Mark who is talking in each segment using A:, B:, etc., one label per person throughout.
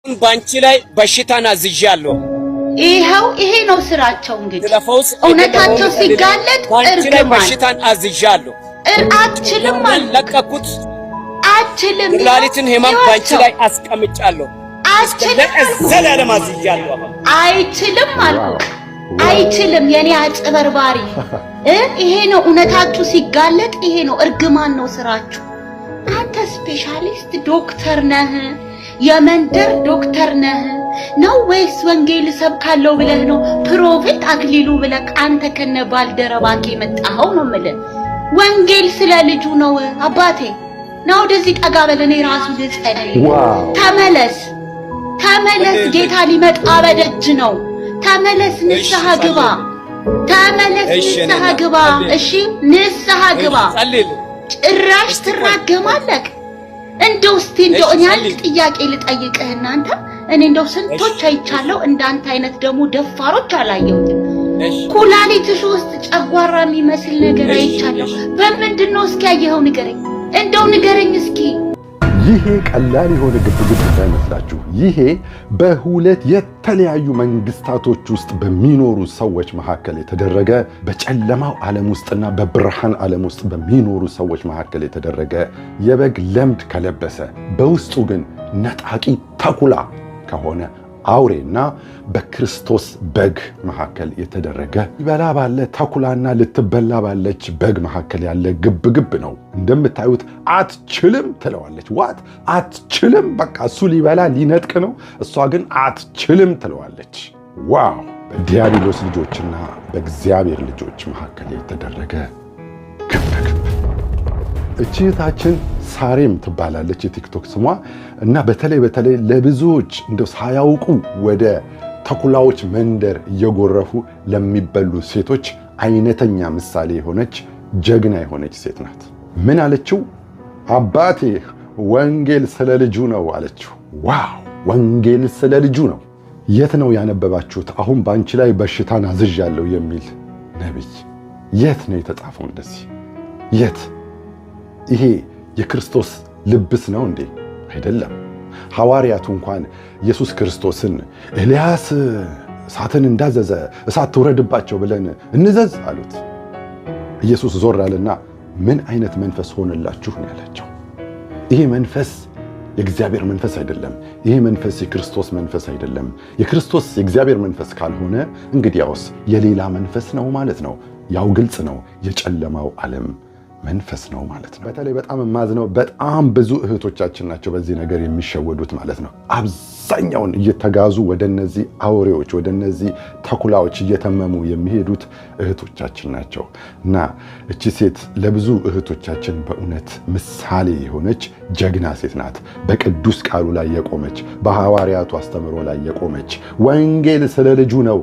A: ባንቺ ላይ በሽታን አዝዣለሁ።
B: ይሄ ነው ስራቸው። እንግዲህ እውነታቸው ሲጋለጥ
A: እርግማን በሽታን አዝዣለሁ።
B: አትችልም
A: ለቀኩት።
B: አትችልም።
A: ኩላሊትን ህመም ባንቺ ላይ አስቀምጫለሁ።
B: አትችልም።
A: ዘላለም አዝዣለሁ።
B: አይችልም አልኩ። አይችልም። የኔ አጭበርባሪ ይሄ ነው እውነታችሁ ሲጋለጥ። ይሄ ነው እርግማን ነው ስራችሁ። አንተ ስፔሻሊስት ዶክተር ነህ? የመንደር ዶክተር ነህ ነው ወይስ ወንጌል ሰብካለሁ ብለህ ነው? ፕሮፌት አክሊሉ ብለህ አንተ ከነ ባልደረባክ የመጣኸው ነው የምልህ። ወንጌል ስለ ልጁ ነው አባቴ። ነው ወደዚህ ጠጋ በል። እኔ ራሱ ልጸልይ። ተመለስ፣ ጌታ ሊመጣ በደጅ ነው። ተመለስ፣ ንስሐ ግባ። ንስሐ ግባ። እሺ ንስሐ ግባ። ጭራሽ ትራገማለህ። እንደው እስቲ እኔ አንድ ጥያቄ ልጠይቅህ። እኔ እንደው ስንቶች አይቻለሁ፣ እንዳንተ አይነት ደግሞ ደፋሮች አላየሁትም። ኩላሊትሽ ውስጥ ጨጓራ የሚመስል ነገር አይቻለሁ። በምንድን ነው እስኪ ያየኸው? ንገረኝ እስኪ።
C: ይሄ ቀላል የሆነ ግብግብ እንዳይመስላችሁ። ይሄ በሁለት የተለያዩ መንግስታቶች ውስጥ በሚኖሩ ሰዎች መካከል የተደረገ፣ በጨለማው ዓለም ውስጥና በብርሃን ዓለም ውስጥ በሚኖሩ ሰዎች መካከል የተደረገ የበግ ለምድ ከለበሰ በውስጡ ግን ነጣቂ ተኩላ ከሆነ አውሬና በክርስቶስ በግ መካከል የተደረገ ሊበላ ባለ ተኩላና ልትበላ ባለች በግ መካከል ያለ ግብግብ ነው። እንደምታዩት አትችልም ትለዋለች። አትችልም፣ በቃ እሱ ሊበላ ሊነጥቅ ነው፣ እሷ ግን አትችልም ትለዋለች። ዋው! በዲያብሎስ ልጆችና በእግዚአብሔር ልጆች መካከል የተደረገ ግብግብ። እህታችን ሳሬም ትባላለች የቲክቶክ ስሟ እና በተለይ ለብዙዎች እንደው ሳያውቁ ወደ ተኩላዎች መንደር እየጎረፉ ለሚበሉ ሴቶች አይነተኛ ምሳሌ የሆነች ጀግና የሆነች ሴት ናት። ምን አለችው? አባቴ ወንጌል ስለ ልጁ ነው አለችው። ዋው! ወንጌል ስለ ልጁ ነው። የት ነው ያነበባችሁት? አሁን ባንቺ ላይ በሽታን አዝዣለሁ የሚል ነብይ የት ነው የተጻፈው? እንደዚህ የት? ይሄ የክርስቶስ ልብስ ነው እንዴ? አይደለም። ሐዋርያቱ እንኳን ኢየሱስ ክርስቶስን ኤልያስ እሳትን እንዳዘዘ እሳት ትውረድባቸው ብለን እንዘዝ አሉት። ኢየሱስ ዞር አለና ምን አይነት መንፈስ ሆነላችሁ ነው ያላቸው። ይሄ መንፈስ የእግዚአብሔር መንፈስ አይደለም። ይሄ መንፈስ የክርስቶስ መንፈስ አይደለም። የክርስቶስ የእግዚአብሔር መንፈስ ካልሆነ እንግዲያውስ የሌላ መንፈስ ነው ማለት ነው። ያው ግልጽ ነው፣ የጨለማው ዓለም መንፈስ ነው ማለት ነው። በተለይ በጣም የማዝነው በጣም ብዙ እህቶቻችን ናቸው በዚህ ነገር የሚሸወዱት ማለት ነው። አብዛኛውን እየተጋዙ ወደ እነዚህ አውሬዎች ወደ እነዚህ ተኩላዎች እየተመሙ የሚሄዱት እህቶቻችን ናቸው። እና እቺ ሴት ለብዙ እህቶቻችን በእውነት ምሳሌ የሆነች ጀግና ሴት ናት። በቅዱስ ቃሉ ላይ የቆመች፣ በሐዋርያቱ አስተምሮ ላይ የቆመች፣ ወንጌል ስለ ልጁ ነው፣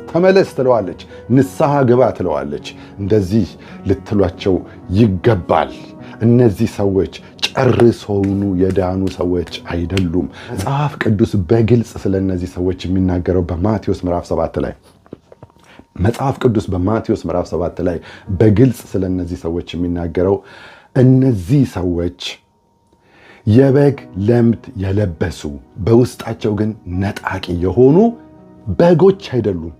C: ተመለስ ትለዋለች፣ ንስሐ ግባ ትለዋለች። እንደዚህ ልትሏቸው ይገባል። እነዚህ ሰዎች ጨርሰውኑ የዳኑ ሰዎች አይደሉም። መጽሐፍ ቅዱስ በግልጽ ስለ እነዚህ ሰዎች የሚናገረው በማቴዎስ ምዕራፍ 7 ላይ መጽሐፍ ቅዱስ በማቴዎስ ምዕራፍ 7 ላይ በግልጽ ስለ እነዚህ ሰዎች የሚናገረው እነዚህ ሰዎች የበግ ለምድ የለበሱ በውስጣቸው ግን ነጣቂ የሆኑ በጎች አይደሉም፣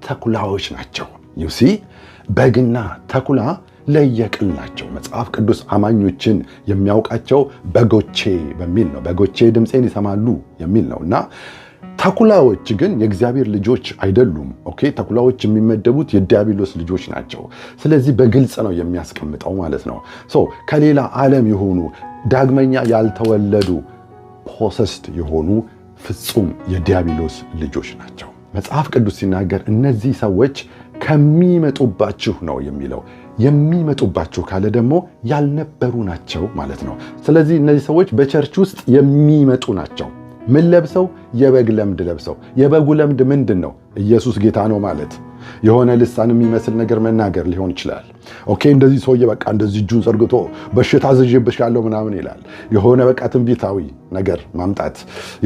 C: ተኩላዎች ናቸው። ዩሲ በግና ተኩላ ለየቅል ናቸው። መጽሐፍ ቅዱስ አማኞችን የሚያውቃቸው በጎቼ በሚል ነው። በጎቼ ድምፄን ይሰማሉ የሚል ነው እና ተኩላዎች ግን የእግዚአብሔር ልጆች አይደሉም። ኦኬ፣ ተኩላዎች የሚመደቡት የዲያብሎስ ልጆች ናቸው። ስለዚህ በግልጽ ነው የሚያስቀምጠው ማለት ነው። ከሌላ ዓለም የሆኑ ዳግመኛ ያልተወለዱ ፖሰስድ የሆኑ ፍጹም የዲያብሎስ ልጆች ናቸው። መጽሐፍ ቅዱስ ሲናገር እነዚህ ሰዎች ከሚመጡባችሁ ነው የሚለው። የሚመጡባችሁ ካለ ደግሞ ያልነበሩ ናቸው ማለት ነው። ስለዚህ እነዚህ ሰዎች በቸርች ውስጥ የሚመጡ ናቸው። ምን ለብሰው? የበግ ለምድ ለብሰው። የበጉ ለምድ ምንድን ነው? ኢየሱስ ጌታ ነው ማለት የሆነ ልሳን የሚመስል ነገር መናገር ሊሆን ይችላል። ኦኬ፣ እንደዚህ ሰውዬ በቃ እንደዚህ እጁን ዘርግቶ በሽታ አዝዤብሻለሁ ምናምን ይላል። የሆነ በቃ ትንቢታዊ ነገር ማምጣት፣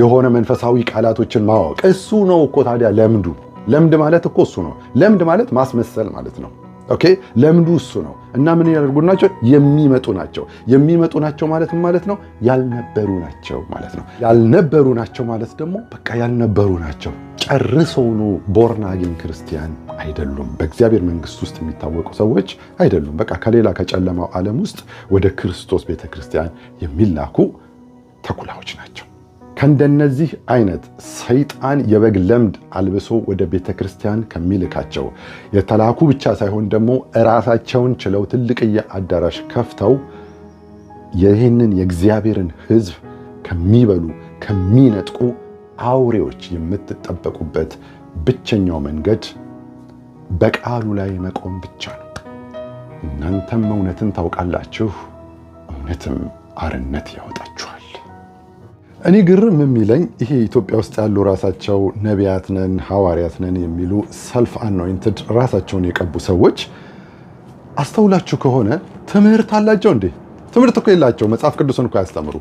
C: የሆነ መንፈሳዊ ቃላቶችን ማወቅ፣ እሱ ነው እኮ ታዲያ ለምዱ። ለምድ ማለት እኮ እሱ ነው። ለምድ ማለት ማስመሰል ማለት ነው። ኦኬ ለምዱ እሱ ነው እና ምን ያደርጉ ናቸው የሚመጡ ናቸው ማለት ነው ያልነበሩ ናቸው ማለት ነው ያልነበሩ ናቸው ማለት ደግሞ በቃ ያልነበሩ ናቸው ጨርሰውኑ ቦርናጊን ክርስቲያን አይደሉም በእግዚአብሔር መንግስት ውስጥ የሚታወቁ ሰዎች አይደሉም በቃ ከሌላ ከጨለማው ዓለም ውስጥ ወደ ክርስቶስ ቤተክርስቲያን የሚላኩ ተኩላዎች ናቸው ከእንደነዚህ አይነት ሰይጣን የበግ ለምድ አልብሶ ወደ ቤተክርስቲያን ከሚልካቸው የተላኩ ብቻ ሳይሆን ደግሞ ራሳቸውን ችለው ትልቅዬ አዳራሽ ከፍተው ይህንን የእግዚአብሔርን ሕዝብ ከሚበሉ ከሚነጥቁ አውሬዎች የምትጠበቁበት ብቸኛው መንገድ በቃሉ ላይ መቆም ብቻ ነው እናንተም እውነትን ታውቃላችሁ እውነትም አርነት ያወጣችኋል እኔ ግርም የሚለኝ ይሄ ኢትዮጵያ ውስጥ ያሉ ራሳቸው ነቢያት ነን ሐዋርያት ነን የሚሉ ሰልፍ አኖይንትድ ራሳቸውን የቀቡ ሰዎች አስተውላችሁ ከሆነ ትምህርት አላቸው እንዴ ትምህርት እኮ የላቸው መጽሐፍ ቅዱስን እኮ ያስተምሩ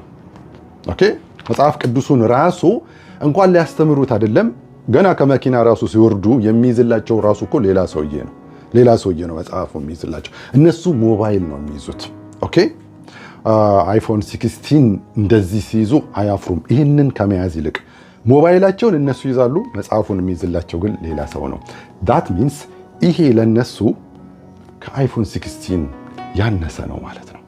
C: ኦኬ መጽሐፍ ቅዱስን ራሱ እንኳን ሊያስተምሩት አይደለም ገና ከመኪና ራሱ ሲወርዱ የሚይዝላቸው ራሱ እኮ ሌላ ሰውዬ ነው መጽሐፉ የሚይዝላቸው እነሱ ሞባይል ነው የሚይዙት ኦኬ አይፎን 16 እንደዚህ ሲይዙ አያፍሩም ይህንን ከመያዝ ይልቅ ሞባይላቸውን እነሱ ይዛሉ መጽሐፉን የሚይዝላቸው ግን ሌላ ሰው ነው that means ይሄ ለነሱ ከአይፎን 16 ያነሰ ነው ማለት ነው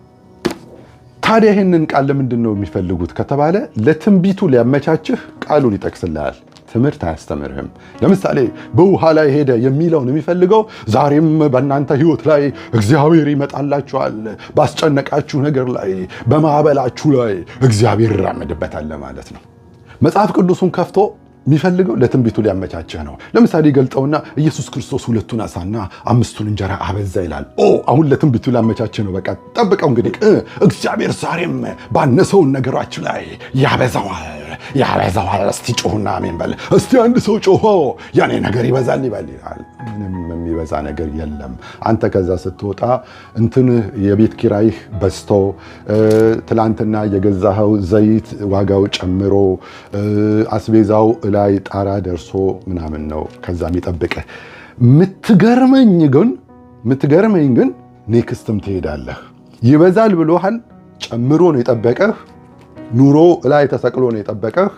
C: ታዲያ ይህንን ቃል ለምንድን ነው የሚፈልጉት ከተባለ ለትንቢቱ ሊያመቻችህ ቃሉን ይጠቅስልሃል ትምህርት አያስተምርህም ለምሳሌ በውሃ ላይ ሄደ የሚለውን የሚፈልገው ዛሬም በእናንተ ህይወት ላይ እግዚአብሔር ይመጣላችኋል ባስጨነቃችሁ ነገር ላይ በማዕበላችሁ ላይ እግዚአብሔር ይራመድበታል ማለት ነው መጽሐፍ ቅዱሱን ከፍቶ የሚፈልገው ለትንቢቱ ሊያመቻችህ ነው ለምሳሌ ገልጠውና ኢየሱስ ክርስቶስ 2 ዓሣና 5 እንጀራ አበዛ ይላል አሁን ለትንቢቱ ሊያመቻችህ ነው በቃ ጠብቀው እንግዲህ እግዚአብሔር ዛሬም ባነሰው ነገራችሁ ላይ ያበዛዋል እስቲ ጮሁና አሜን በል እስቲ አንድ ሰው ጮሆ ያኔ ነገር ይበዛል ይላል ምንም የሚበዛ ነገር የለም አንተ ከዛ ስትወጣ እንትን የቤት ኪራይህ በዝቶ ትላንትና የገዛኸው ዘይት ዋጋው ጨምሮ አስቤዛው ላይ ጣራ ደርሶ ምናምን ነው ከዛ የሚጠብቅህ ምትገርመኝ ግን ኔክስትም ትሄዳለህ ይበዛል ብሎሃል ጨምሮ ነው የጠበቀህ ኑሮ ላይ ተሰቅሎ ነው የጠበቀህ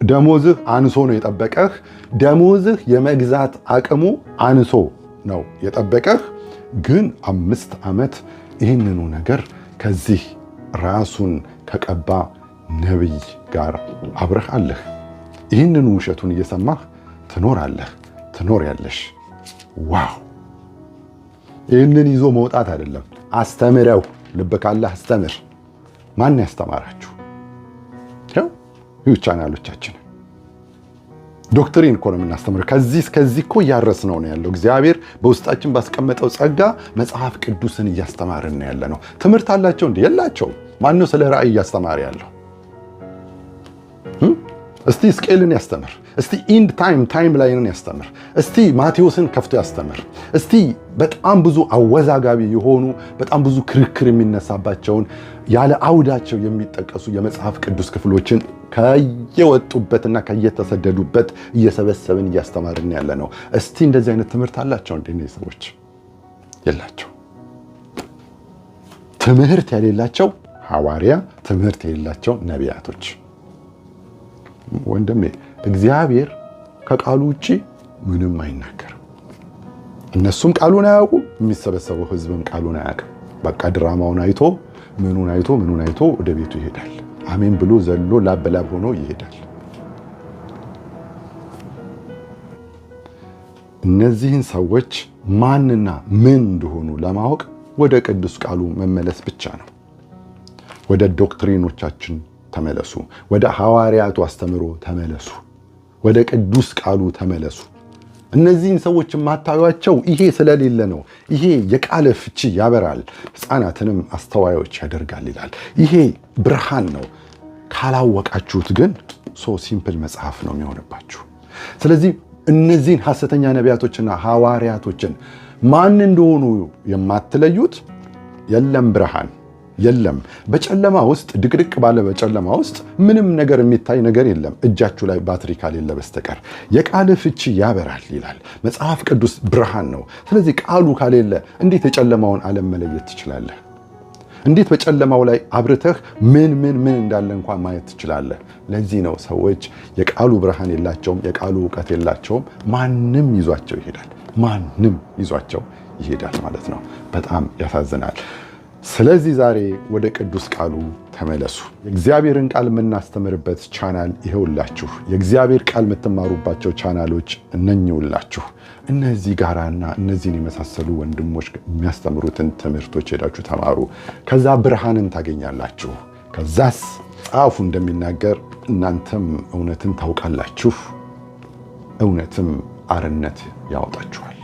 C: ደሞዝህ አንሶ ነው የጠበቀህ ደሞዝህ የመግዛት አቅሙ አንሶ ነው የጠበቀህ ግን 5 ዓመት ይህንኑ ነገር ከዚህ ራሱን ከቀባ ነብይ ጋር አብረህ አለህ ይህንኑ ውሸቱን እየሰማህ ትኖሪያለሽ ዋው ይህንን ይዞ መውጣት አይደለም አስተምረው ልብ ካለህ አስተምር ማን ያስተማራችሁ ይህ ቻናሎቻችን ዶክትሪን እኮ ነው የምናስተምረው ከዚህ እስከዚህ እኮ እያረስነው ነው ያለው እግዚአብሔር በውስጣችን ባስቀመጠው ጸጋ መጽሐፍ ቅዱስን እያስተማርን ነው ያለ ነው ትምህርት አላቸው እንዴ የላቸውም ማነው ስለ ራእይ እያስተማረ ያለው እስቲ ስኬልን ያስተምር እስቲ ኢንድ ታይም ላይንን ያስተምር እስቲ ማቴዎስን ከፍቶ ያስተምር እስቲ በጣም ብዙ አወዛጋቢ የሆኑ በጣም ብዙ ክርክር የሚነሳባቸውን ያለ አውዳቸው የሚጠቀሱ የመጽሐፍ ቅዱስ ክፍሎችን ከየወጡበትና ከየተሰደዱበት እየሰበሰብን እያስተማርን ያለ ነው እስቲ እንደዚህ አይነት ትምህርት አላቸው እንዴ እነዚህ ሰዎች የላቸው ትምህርት የሌላቸው ሐዋርያ ትምህርት የሌላቸው ነቢያቶች ወንድሜ እግዚአብሔር ከቃሉ ውጪ ምንም አይናገርም እነሱም ቃሉን አያውቁ የሚሰበሰበው ህዝብም ቃሉን አያውቅም በቃ ድራማውን አይቶ ምኑን አይቶ ወደ ቤቱ ይሄዳል አሜን ብሎ ዘሎ ላበላብ ሆኖ ይሄዳል እነዚህን ሰዎች ማንና ምን እንደሆኑ ለማወቅ ወደ ቅዱስ ቃሉ መመለስ ብቻ ነው ወደ ዶክትሪኖቻችን ተመለሱ ወደ ሐዋርያቱ አስተምሮ ተመለሱ ወደ ቅዱስ ቃሉ ተመለሱ እነዚህን ሰዎች ማታዩአቸው ይሄ ስለሌለ ነው ይሄ የቃል ፍቺ ያበራል ሕፃናትንም አስተዋዮች ያደርጋል ይላል ይሄ ብርሃን ነው ካላወቃችሁት ግን ሲምፕል መጽሐፍ ነው የሚሆንባችሁ ስለዚህ እነዚህን ሐሰተኛ ነቢያቶችና ሐዋርያቶችን ማን እንደሆኑ የማትለዩት የለም ብርሃን የለም። በጨለማ ውስጥ ድቅድቅ ባለ በጨለማ ውስጥ ምንም ነገር የሚታይ ነገር የለም እጃችሁ ላይ ባትሪ ካሌለ በስተቀር። የቃል ፍቺ ያበራል ይላል መጽሐፍ ቅዱስ ብርሃን ነው። ስለዚህ ቃሉ ካሌለ እንዴት የጨለማውን ዓለም መለየት ትችላለህ? እንዴት በጨለማው ላይ አብርተህ ምን እንዳለ እንኳን ማየት ትችላለህ? ለዚህ ነው ሰዎች የቃሉ ብርሃን የላቸውም፣ የቃሉ ዕውቀት የላቸውም። ማንም ይዟቸው ይሄዳል ማለት ነው። በጣም ያሳዝናል። ስለዚህ ዛሬ ወደ ቅዱስ ቃሉ ተመለሱ። የእግዚአብሔርን ቃል የምናስተምርበት ቻናል ይሄውላችሁ። የእግዚአብሔር ቃል የምትማሩባቸው ቻናሎች እነኝውላችሁ። እነዚህ ጋራና እነዚህን የመሳሰሉ ወንድሞች የሚያስተምሩትን ትምህርቶች ሄዳችሁ ተማሩ። ከዛ ብርሃንን ታገኛላችሁ። ከዛስ ጻፉ እንደሚናገር እናንተም እውነትን ታውቃላችሁ፣ እውነትም አርነት ያወጣችኋል።